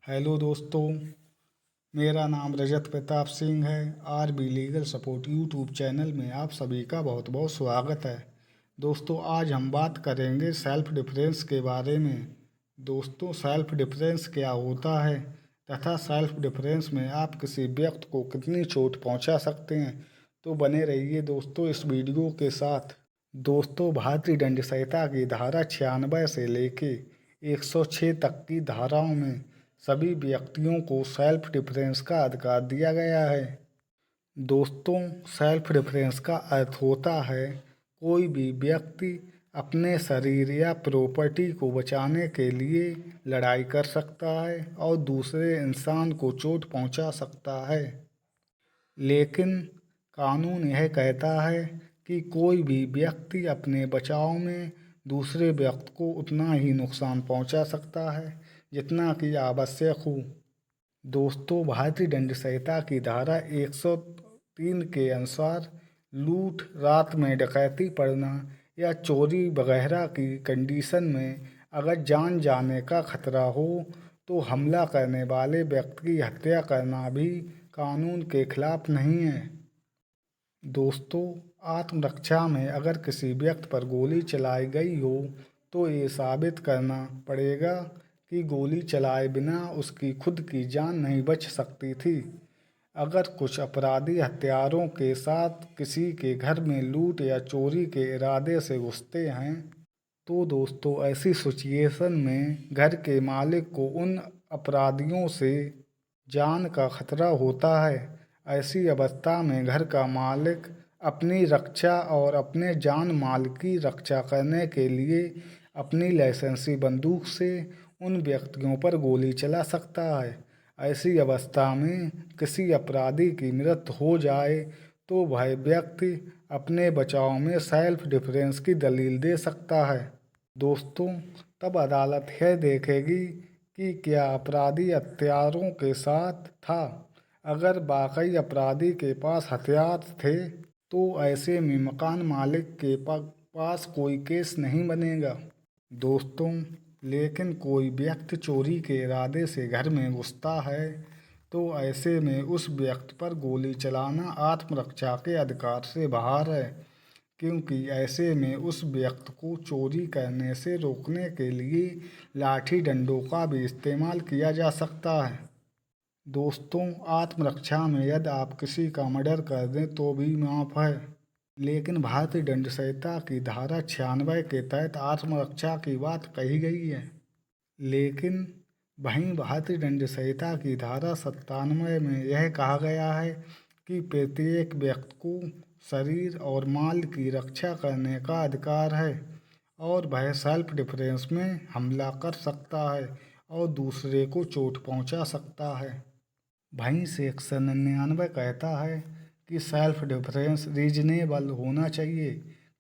Hello दोस्तों, मेरा नाम रजत प्रताप सिंह है। RB legal support YouTube channel में आप सभी का बहुत बहुत स्वागत है। दोस्तों, आज हम बात करेंगे सेल्फ डिफेंस के बारे में। दोस्तों, सेल्फ डिफेंस क्या होता है तथा सेल्फ डिफेंस में आप किसी व्यक्ति को कितनी चोट पहुंचा सकते हैं, तो बने रहिए दोस्तों इस वीडियो के साथ। दोस्तों, भारतीय दंड संहिता की धारा 96 से लेके 106 तक की धाराओं में सभी व्यक्तियों को सेल्फ डिफेंस का अधिकार दिया गया है। दोस्तों, सेल्फ डिफेंस का अर्थ होता है कोई भी व्यक्ति अपने शरीर या प्रॉपर्टी को बचाने के लिए लड़ाई कर सकता है और दूसरे इंसान को चोट पहुंचा सकता है। लेकिन कानून यह कहता है कि कोई भी व्यक्ति अपने बचाव में दूसरे व्यक्ति को उतना ही नुकसान पहुंचा सकता है जितना कि आवश्यक हो। दोस्तों, भारतीय दंड संहिता की धारा 103 के अनुसार लूट, रात में डकैती पड़ना या चोरी वगैरह की कंडीशन में अगर जान जाने का खतरा हो तो हमला करने वाले व्यक्ति की हत्या करना भी कानून के खिलाफ नहीं है। दोस्तों, आत्मरक्षा में अगर किसी व्यक्ति पर गोली चलाई गई हो तो ये साबित करना पड़ेगा कि गोली चलाए बिना उसकी खुद की जान नहीं बच सकती थी। अगर कुछ अपराधी हथियारों के साथ किसी के घर में लूट या चोरी के इरादे से घुसते हैं तो दोस्तों ऐसी सिचुएशन में घर के मालिक को उन अपराधियों से जान का खतरा होता है। ऐसी अवस्था में घर का मालिक अपनी रक्षा और अपने जान माल की रक्षा करने के लिए अपनी लाइसेंसी बंदूक से उन व्यक्तियों पर गोली चला सकता है। ऐसी अवस्था में किसी अपराधी की मृत्यु हो जाए तो वह व्यक्ति अपने बचाव में सेल्फ डिफेंस की दलील दे सकता है। दोस्तों, तब अदालत यह देखेगी कि क्या अपराधी हथियारों के साथ था। अगर वाकई अपराधी के पास हथियार थे तो ऐसे में मकान मालिक के पास कोई केस नहीं बनेगा। दोस्तों, लेकिन कोई व्यक्ति चोरी के इरादे से घर में घुसता है तो ऐसे में उस व्यक्ति पर गोली चलाना आत्मरक्षा के अधिकार से बाहर है, क्योंकि ऐसे में उस व्यक्ति को चोरी करने से रोकने के लिए लाठी डंडों का भी इस्तेमाल किया जा सकता है। दोस्तों, आत्मरक्षा में यदि आप किसी का मर्डर कर दें तो भी माफ़ है, लेकिन भारतीय दंड संहिता की धारा 96 के तहत आत्मरक्षा की बात कही गई है। लेकिन वहीं भारतीय दंड संहिता की धारा 97 में यह कहा गया है कि प्रत्येक व्यक्ति को शरीर और माल की रक्षा करने का अधिकार है और वह सेल्फ डिफेंस में हमला कर सकता है और दूसरे को चोट पहुंचा सकता है। वहीं सेक्शन 99 कहता है कि सेल्फ डिफेंस रीजनेबल होना चाहिए।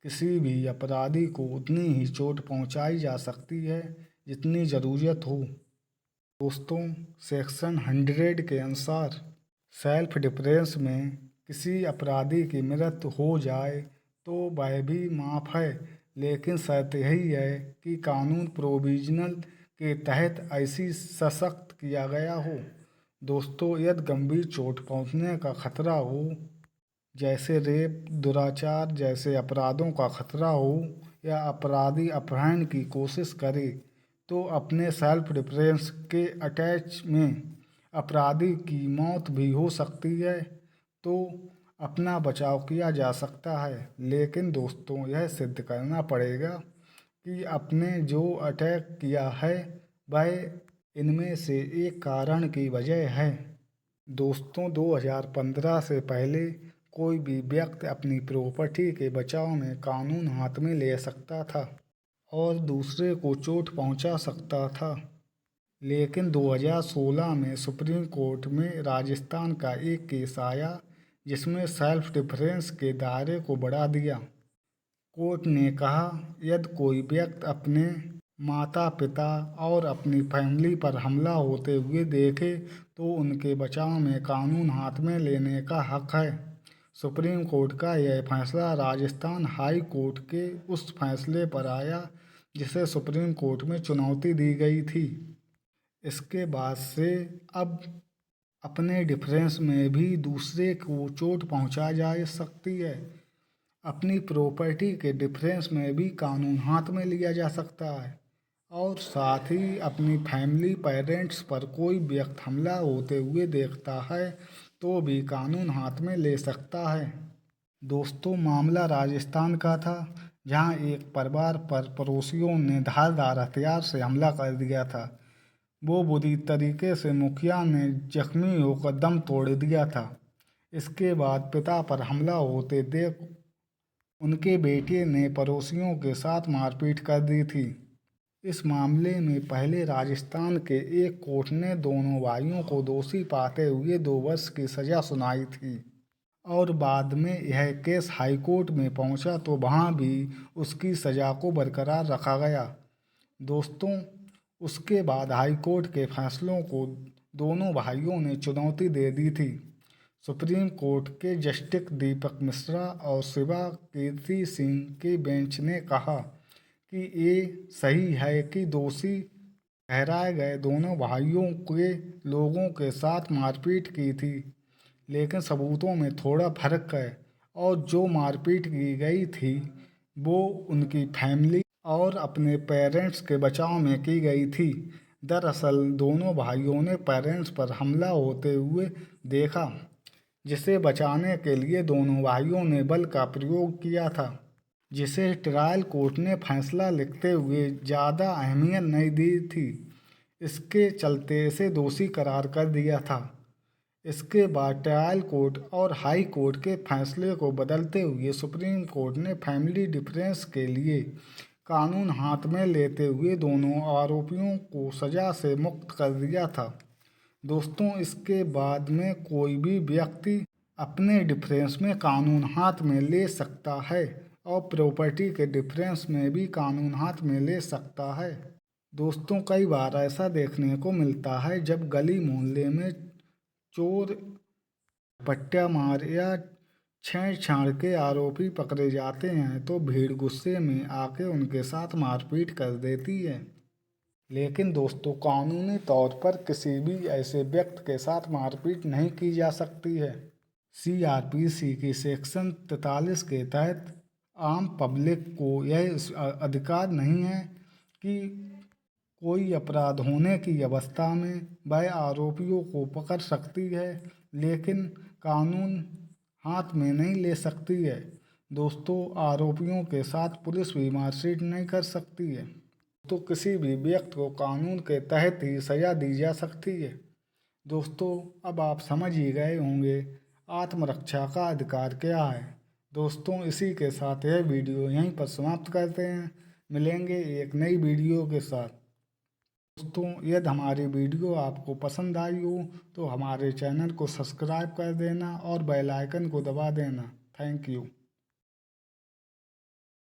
किसी भी अपराधी को उतनी ही चोट पहुंचाई जा सकती है जितनी ज़रूरत हो। दोस्तों, सेक्शन 100 के अनुसार सेल्फ डिफेंस में किसी अपराधी की मृत्यु हो जाए तो वह भी माफ़ है, लेकिन शर्त यही है कि कानून प्रोविजनल के तहत ऐसी सशक्त किया गया हो। दोस्तों, यदि गंभीर चोट पहुंचने का खतरा हो, जैसे रेप, दुराचार जैसे अपराधों का खतरा हो या अपराधी अपहरण की कोशिश करे तो अपने सेल्फ डिफेंस के अटैच में अपराधी की मौत भी हो सकती है, तो अपना बचाव किया जा सकता है। लेकिन दोस्तों, यह सिद्ध करना पड़ेगा कि आपने जो अटैक किया है वह इनमें से एक कारण की वजह है। दोस्तों, 2015 से पहले कोई भी व्यक्ति अपनी प्रॉपर्टी के बचाव में कानून हाथ में ले सकता था और दूसरे को चोट पहुंचा सकता था। लेकिन 2016 में सुप्रीम कोर्ट में राजस्थान का एक केस आया जिसमें सेल्फ डिफेंस के दायरे को बढ़ा दिया। कोर्ट ने कहा, यदि कोई व्यक्ति अपने माता पिता और अपनी फैमिली पर हमला होते हुए देखे तो उनके बचाव में कानून हाथ में लेने का हक है। सुप्रीम कोर्ट का यह फैसला राजस्थान हाई कोर्ट के उस फैसले पर आया जिसे सुप्रीम कोर्ट में चुनौती दी गई थी। इसके बाद से अब अपने डिफरेंस में भी दूसरे को चोट पहुंचा जा सकती है। अपनी प्रॉपर्टी के डिफरेंस में भी कानून हाथ में लिया जा सकता है और साथ ही अपनी फैमिली पेरेंट्स पर कोई व्यक्ति हमला होते हुए देखता है तो भी कानून हाथ में ले सकता है। दोस्तों, मामला राजस्थान का था, जहां एक परिवार पर पड़ोसियों ने धारदार हथियार से हमला कर दिया था। वो बुरी तरीके से मुखिया ने जख्मी होकर दम तोड़ दिया था। इसके बाद पिता पर हमला होते देख उनके बेटे ने पड़ोसियों के साथ मारपीट कर दी थी। इस मामले में पहले राजस्थान के एक कोर्ट ने दोनों भाइयों को दोषी पाते हुए 2 वर्ष की सज़ा सुनाई थी और बाद में यह केस हाई कोर्ट में पहुंचा तो वहां भी उसकी सज़ा को बरकरार रखा गया। दोस्तों, उसके बाद हाई कोर्ट के फैसलों को दोनों भाइयों ने चुनौती दे दी थी। सुप्रीम कोर्ट के जस्टिस दीपक मिश्रा और शिवा कीर्ति सिंह के बेंच ने कहा कि ये सही है कि दोषी ठहराए गए दोनों भाइयों के लोगों के साथ मारपीट की थी, लेकिन सबूतों में थोड़ा फर्क है और जो मारपीट की गई थी वो उनकी फैमिली और अपने पेरेंट्स के बचाव में की गई थी। दरअसल दोनों भाइयों ने पेरेंट्स पर हमला होते हुए देखा, जिसे बचाने के लिए दोनों भाइयों ने बल का प्रयोग किया था, जिसे ट्रायल कोर्ट ने फैसला लिखते हुए ज़्यादा अहमियत नहीं दी थी। इसके चलते इसे दोषी करार कर दिया था। इसके बाद ट्रायल कोर्ट और हाई कोर्ट के फैसले को बदलते हुए सुप्रीम कोर्ट ने फैमिली डिफरेंस के लिए कानून हाथ में लेते हुए दोनों आरोपियों को सज़ा से मुक्त कर दिया था। दोस्तों, इसके बाद में कोई भी व्यक्ति अपने डिफरेंस में कानून हाथ में ले सकता है और प्रॉपर्टी के डिफरेंस में भी कानून हाथ में ले सकता है। दोस्तों, कई बार ऐसा देखने को मिलता है जब गली मोहल्ले में चोर, पट्टा मार या छेड़छाड़ के आरोपी पकड़े जाते हैं तो भीड़ गुस्से में आके उनके साथ मारपीट कर देती है। लेकिन दोस्तों, कानूनी तौर पर किसी भी ऐसे व्यक्ति के साथ मारपीट नहीं की जा सकती है। CRPC की सेक्शन 43 के तहत आम पब्लिक को यह अधिकार नहीं है कि कोई अपराध होने की अवस्था में वह आरोपियों को पकड़ सकती है, लेकिन कानून हाथ में नहीं ले सकती है। दोस्तों, आरोपियों के साथ पुलिस भी मारपीट नहीं कर सकती है। तो किसी भी व्यक्ति को कानून के तहत ही सज़ा दी जा सकती है। दोस्तों, अब आप समझ ही गए होंगे आत्मरक्षा का अधिकार क्या है। दोस्तों, इसी के साथ यह वीडियो यहीं पर समाप्त करते हैं। मिलेंगे एक नई वीडियो के साथ। दोस्तों, यदि हमारी वीडियो आपको पसंद आई हो तो हमारे चैनल को सब्सक्राइब कर देना और बेल आइकन को दबा देना। Thank you.